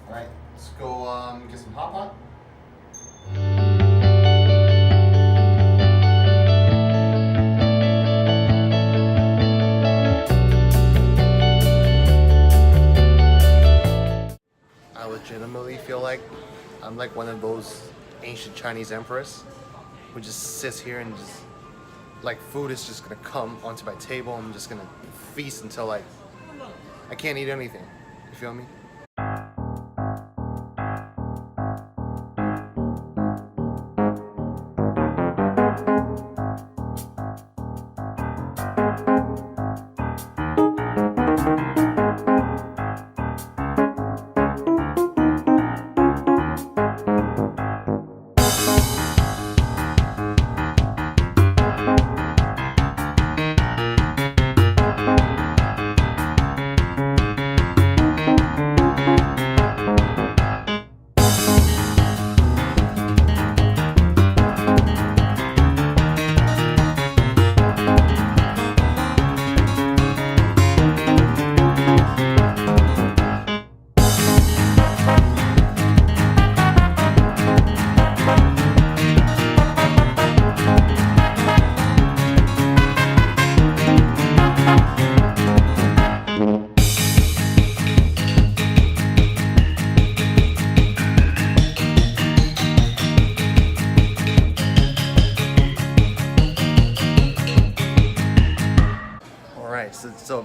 Alright, let's go get some hot pot. I legitimately feel like I'm like one of those ancient Chinese emperors who just sits here and just like food is just gonna come onto my table. I'm just gonna feast until like I can't eat anything. You feel me?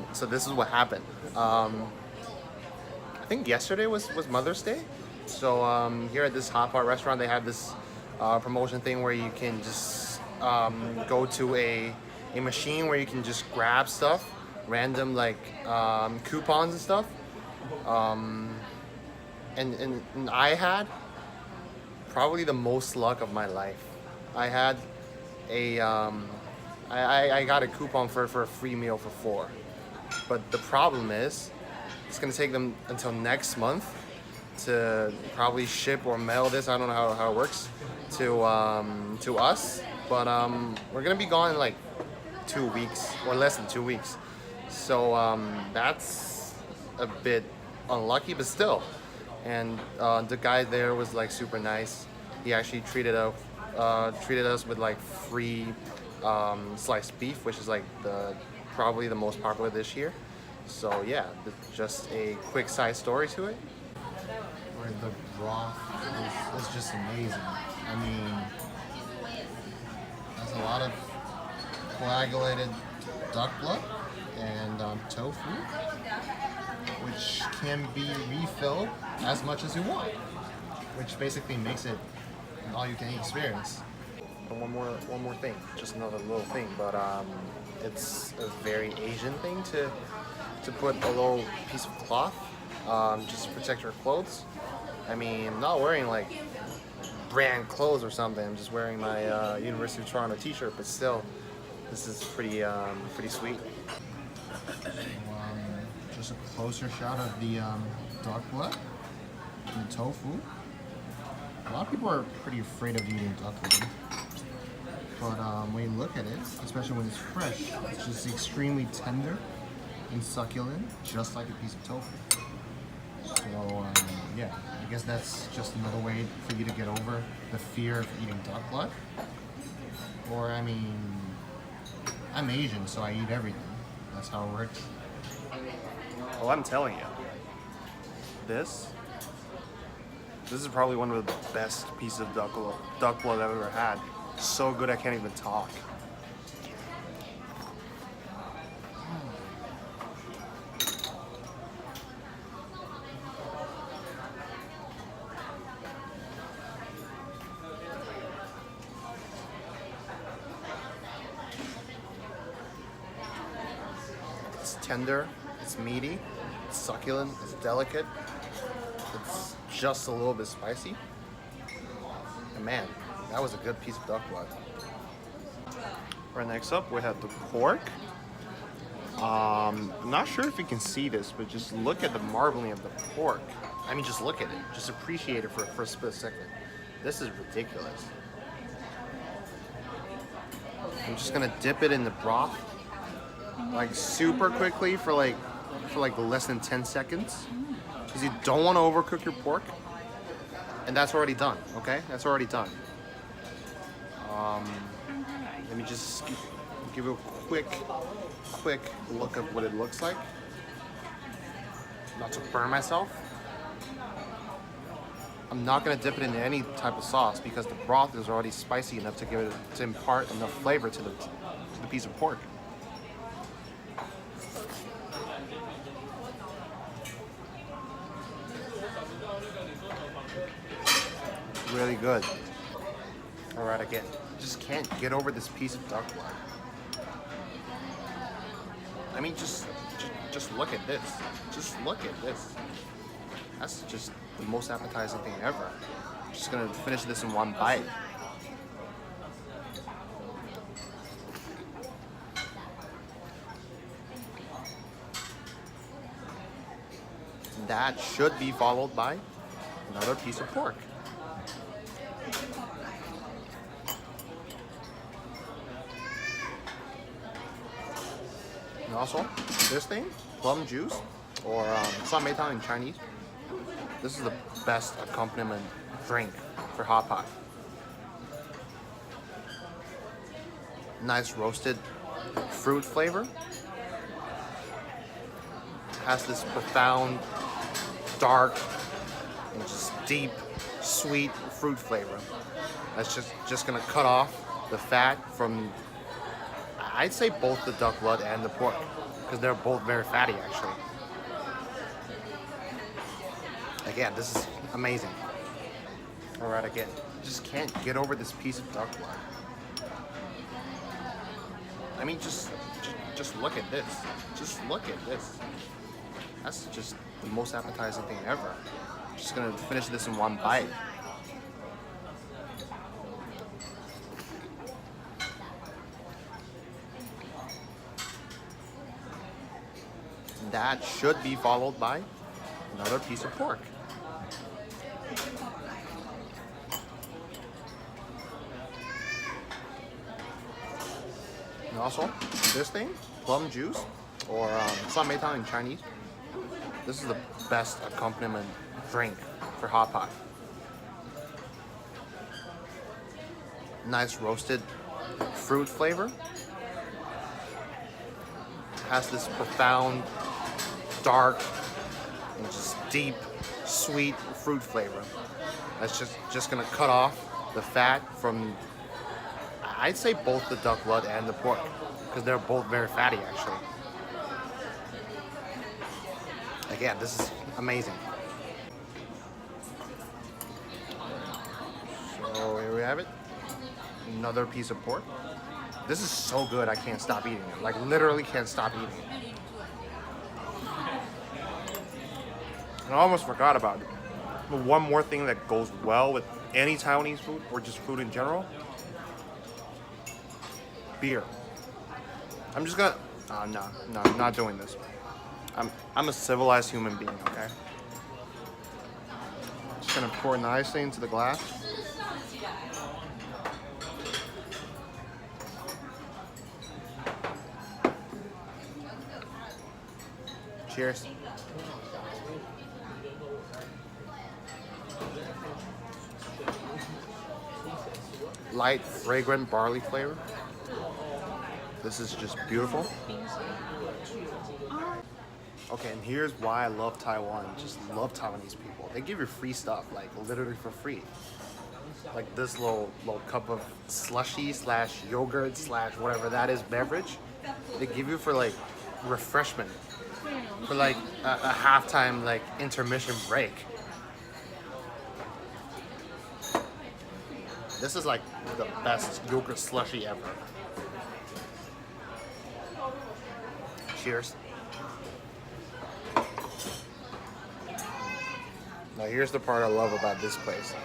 So this is what happened. I think yesterday was Mother's Day. So here at this hot pot restaurant, they have this promotion thing where you can just go to a machine where you can just grab stuff, random like coupons and stuff. And I had probably the most luck of my life. I had I got a coupon for a free meal for 4. But the problem is, it's gonna take them until next month to probably ship or mail this. I don't know how it works to us. But we're gonna be gone in like 2 weeks or less than 2 weeks. So that's a bit unlucky, but still. And the guy there was like super nice. He actually treated us with like free sliced beef, which is like probably the most popular this year. So yeah, just a quick side story to it. Where the broth is just amazing. I mean, there's a lot of coagulated duck blood and tofu, which can be refilled as much as you want, which basically makes it an all-you-can-eat experience. And one more thing, just another little thing, but it's a very Asian thing to put a little piece of cloth just to protect your clothes. I mean, I'm not wearing like brand clothes or something. I'm just wearing my University of Toronto t-shirt, but still, this is pretty sweet. Just a closer shot of the duck blood and the tofu. A lot of people are pretty afraid of eating duck blood. But when you look at it, especially when it's fresh, it's just extremely tender and succulent, just like a piece of tofu. So yeah, I guess that's just another way for you to get over the fear of eating duck blood. Or I mean, I'm Asian, so I eat everything. That's how it works. Well, I'm telling you, this is probably one of the best pieces of duck blood I've ever had. So good I can't even talk. It's tender, it's meaty, it's succulent, it's delicate, it's just a little bit spicy. And man, that was a good piece of duck blood. Right, next up we have the pork. I'm not sure if you can see this, but just look at the marbling of the pork. I mean, just look at it. Just appreciate it for a split second. This is ridiculous. I'm just gonna dip it in the broth, like super quickly for like less than 10 seconds. because you don't want to overcook your pork, and that's already done. Okay, that's already done. Let me just give you a quick look at what it looks like. Not to burn myself. I'm not gonna dip it in any type of sauce because the broth is already spicy enough to impart enough flavor to the piece of pork. Really good. All right, again, just can't get over this piece of duck blood. I mean, just look at this. Just look at this. That's just the most appetizing thing ever. I'm just gonna finish this in one bite. That should be followed by another piece of pork. And also, this thing, plum juice, or sammeitang in Chinese, this is the best accompaniment drink for hot pot. Nice roasted fruit flavor. Has this profound, dark, and just deep, sweet fruit flavor. That's just gonna cut off the fat from, I'd say, both the duck blood and the pork, because they're both very fatty actually. Again, this is amazing. All right, again, just can't get over this piece of duck blood. I mean, just look at this. Just look at this. That's just the most appetizing thing ever. I'm just gonna finish this in one bite. That should be followed by another piece of pork. And also, this thing, plum juice, or sammeitang in Chinese, this is the best accompaniment drink for hot pot. Nice roasted fruit flavor. Has this profound, dark, and just deep, sweet fruit flavor. That's just gonna cut off the fat from, I'd say, both the duck blood and the pork, because they're both very fatty actually. Again, this is amazing. So here we have it. Another piece of pork. This is so good, I can't stop eating it. Like, literally can't stop eating it. And I almost forgot about it. But one more thing that goes well with any Taiwanese food, or just food in general: beer. I'm just gonna, no, I'm not doing this. I'm a civilized human being, okay? Just gonna pour nicely into the glass. Cheers. Light, fragrant barley flavor. This is just beautiful. Okay, and here's why I love Taiwan. Just love Taiwanese people. They give you free stuff, like literally for free. Like this little cup of slushy slash yogurt slash whatever that is beverage. They give you for like refreshment, for like a halftime like intermission break. This is like the best yogurt slushy ever. Cheers. Now here's the part I love about this place.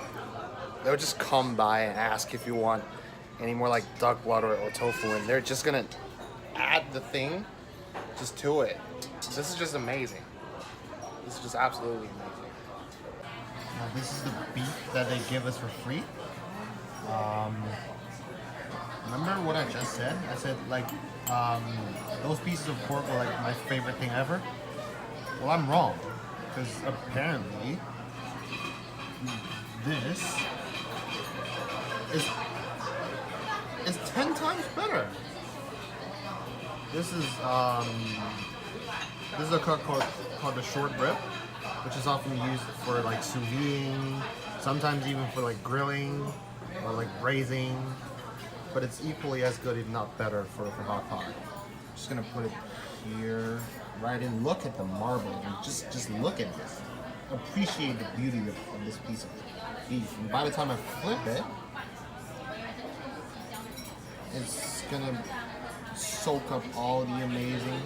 They'll just come by and ask if you want any more like duck blood or tofu, and they're just gonna add the thing just to it. This is just amazing. This is just absolutely amazing. Now this is the beef that they give us for free. Remember what I just said? I said like those pieces of pork were like my favorite thing ever. Well, I'm wrong, because a apparently this is 10 times better. This is a cut called the short rib, which is often used for like sous videing, sometimes even for like grilling or like braising. But it's equally as good, if not better, for hot pot. Just gonna put it here, right in. Look at the marble. Just look at this. Appreciate the beauty of this piece of beef. And by the time I flip it, it's gonna soak up all the amazing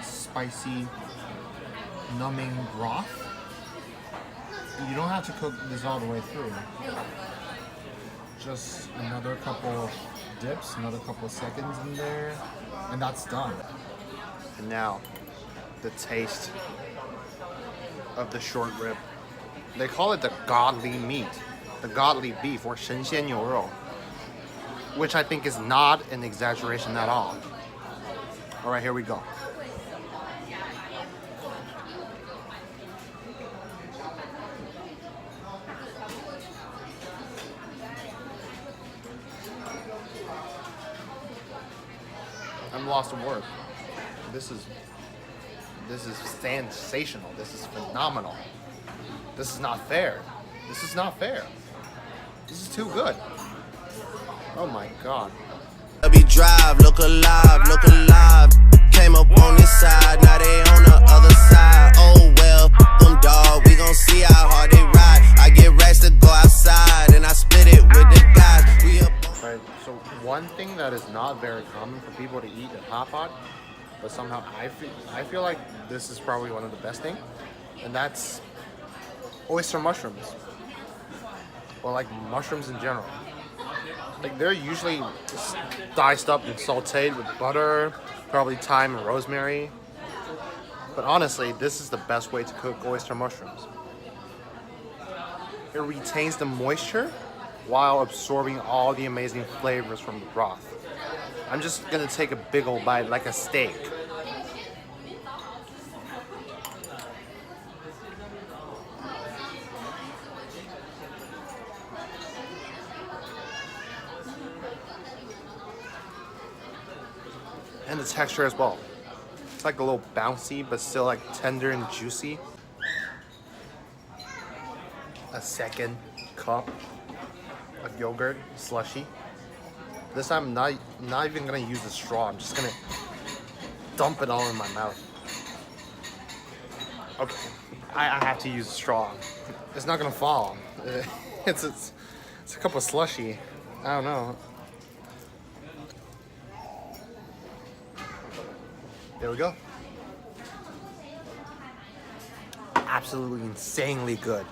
spicy, numbing broth. You don't have to cook this all the way through. Just another couple of dips, another couple of seconds in there, and that's done. And now, the taste of the short rib. They call it the godly meat, the godly beef, or 神仙牛肉, which I think is not an exaggeration at all. All right, here we go. I'm lost in words. This is sensational. This is phenomenal. This is not fair. This is not fair. This is too good. Oh my god. Be drive, look alive, look alive. Came up on this side, now they on the other side. Oh well, them dog, we gon' see how hard they ride. I get racks to go outside, and I split it with the guys. We up. Right, so one thing that is not very common for people to eat at hot pot, but somehow I feel like this is probably one of the best things, and that's oyster mushrooms, or like mushrooms in general. Like they're usually diced up and sauteed with butter, probably thyme and rosemary. But honestly, this is the best way to cook oyster mushrooms. It retains the moisture while absorbing all the amazing flavors from the broth. I'm just gonna take a big old bite like a steak. And the texture as well. It's like a little bouncy, but still like tender and juicy. A second cup of yogurt slushy. This time I'm not even gonna use a straw. I'm just gonna dump it all in my mouth. Okay, I have to use a straw. It's not gonna fall. It's a cup of slushy. I don't know. There we go. Absolutely insanely good.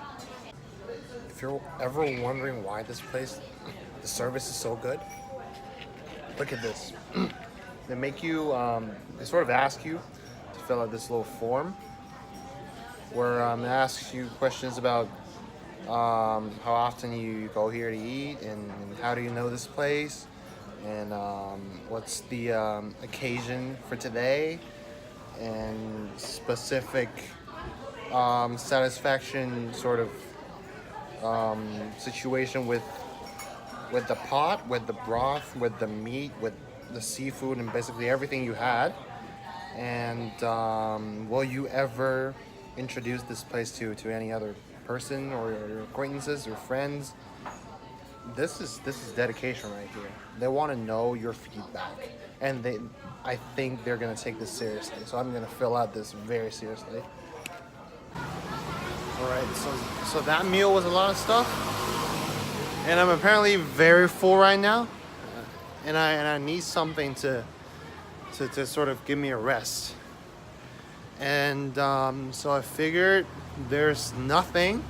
If you're ever wondering why this place, the service is so good, look at this. They make you, they sort of ask you to fill out this little form where it asks you questions about how often you go here to eat and how do you know this place, and what's the occasion for today, and specific satisfaction sort of situation with the pot, with the broth, with the meat, with the seafood, and basically everything you had. And will you ever introduce this place to any other person or your acquaintances or friends? This is dedication right here. They want to know your feedback, and I think they're gonna take this seriously. So I'm gonna fill out this very seriously. All right, so that meal was a lot of stuff, and I'm apparently very full right now, and I need something to sort of give me a rest. And so I figured there's nothing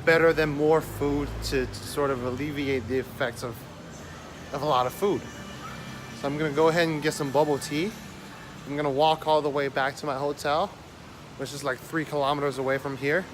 better than more food to sort of alleviate the effects of a lot of food. So I'm gonna go ahead and get some bubble tea. I'm gonna walk all the way back to my hotel, which is like 3 kilometers away from here.